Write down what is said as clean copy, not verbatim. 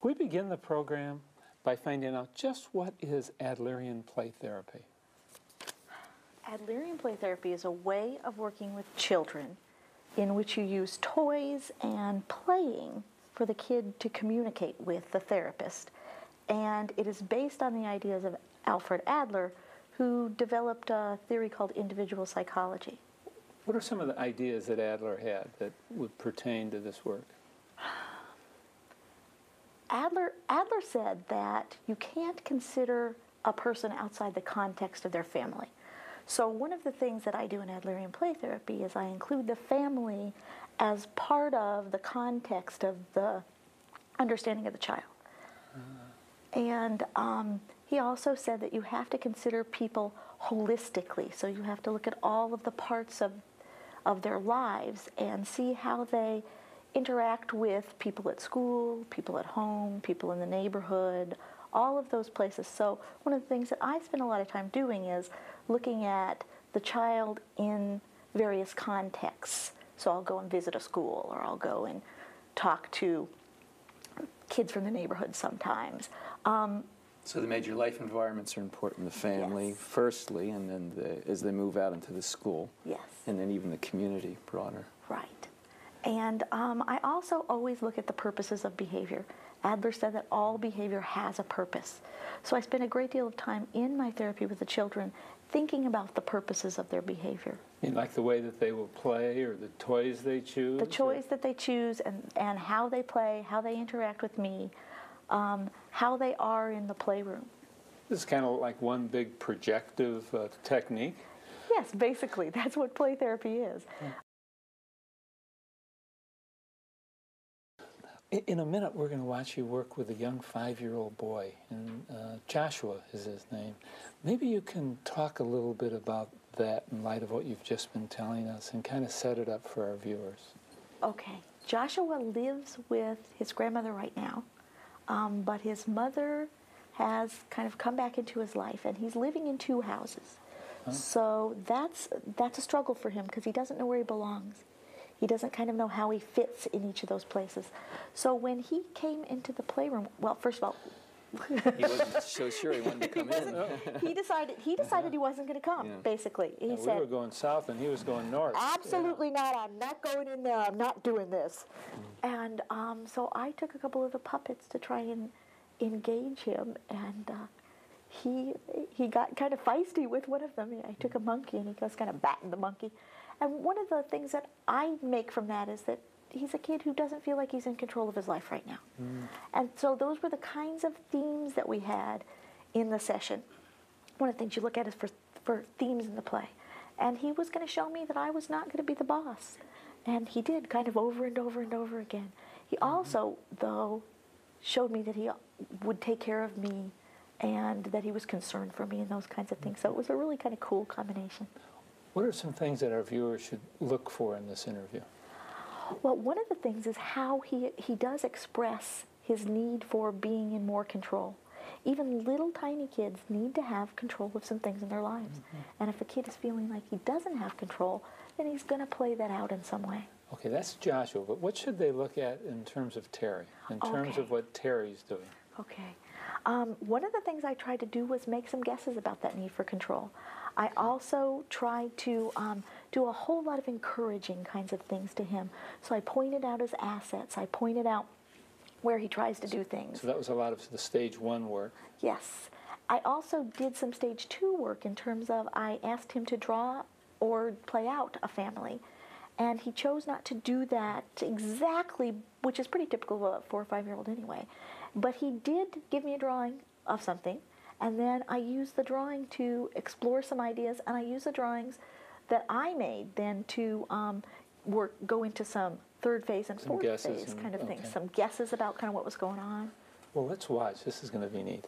We begin the program by finding out just what is Adlerian play therapy. Adlerian play therapy is a way of working with children in which you use toys and playing for the kid to communicate with the therapist. And it is based on the ideas of Alfred Adler, who developed a theory called individual psychology. What are some of the ideas that Adler had that would pertain to this work? Adler said that you can't consider a person outside the context of their family. So one of the things that I do in Adlerian play therapy is I include the family as part of the context of the understanding of the child. And he also said that you have to consider people holistically. So you have to look at all of the parts of their lives and see how they interact with people at school, people at home, people in the neighborhood, all of those places. So one of the things that I spend a lot of time doing is looking at the child in various contexts. So I'll go and visit a school, or I'll go and talk to kids from the neighborhood sometimes. So the major life environments are important. The family, Yes. firstly, and then as they move out into the school. Yes. And then even the community broader. Right. And I also always look at the purposes of behavior. Adler said that all behavior has a purpose. So I spend a great deal of time in my therapy with the children thinking about the purposes of their behavior. You mean like the way that they will play, or the toys they choose? The toys that they choose, and how they play, how they interact with me, how they are in the playroom. This is kind of like one big projective technique. Yes, basically, that's what play therapy is. In a minute, we're going to watch you work with a young 5-year-old boy, and Joshua is his name. Maybe you can talk a little bit about that in light of what you've just been telling us and kind of set it up for our viewers. Okay. Joshua lives with his grandmother right now, but his mother has kind of come back into his life, and he's living in 2 houses. Huh? So that's a struggle for him because he doesn't know where he belongs. He doesn't kind of know how he fits in each of those places. So when he came into the playroom, well, first of all, he wasn't so sure he wanted to come in. He decided he wasn't going to come, basically. He said, we were going south and he was going north. Absolutely not. I'm not going in there. I'm not doing this. And so I took a couple of the puppets to try and engage him, and he got kind of feisty with one of them. I took a monkey, and he was kind of batting the monkey. And one of the things that I make from that is that he's a kid who doesn't feel like he's in control of his life right now. And so those were the kinds of themes that we had in the session. One of the things you look at is for themes in the play. And he was going to show me that I was not going to be the boss. And he did, kind of over and over and over again. He also, though, showed me that he would take care of me and that he was concerned for me and those kinds of things. So it was a really kind of cool combination. What are some things that our viewers should look for in this interview? Well, one of the things is how he does express his need for being in more control. Even little tiny kids need to have control of some things in their lives. And if a kid is feeling like he doesn't have control, then he's going to play that out in some way. Okay, that's Joshua, but what should they look at in terms of Terry, in terms of what Terry's doing? Okay. One of the things I tried to do was make some guesses about that need for control. I also tried to do a whole lot of encouraging kinds of things to him. So I pointed out his assets. I pointed out where he tries to do things. So that was a lot of the stage 1 work. Yes. I also did some stage 2 work in terms of I asked him to draw or play out a family. And he chose not to do that exactly, which is pretty typical of a 4 or 5-year-old anyway. But he did give me a drawing of something. And then I used the drawing to explore some ideas, and I used the drawings that I made then to go into some 3rd phase and 4th phase kind of things. Some guesses about kind of what was going on. Well, let's watch. This is going to be neat.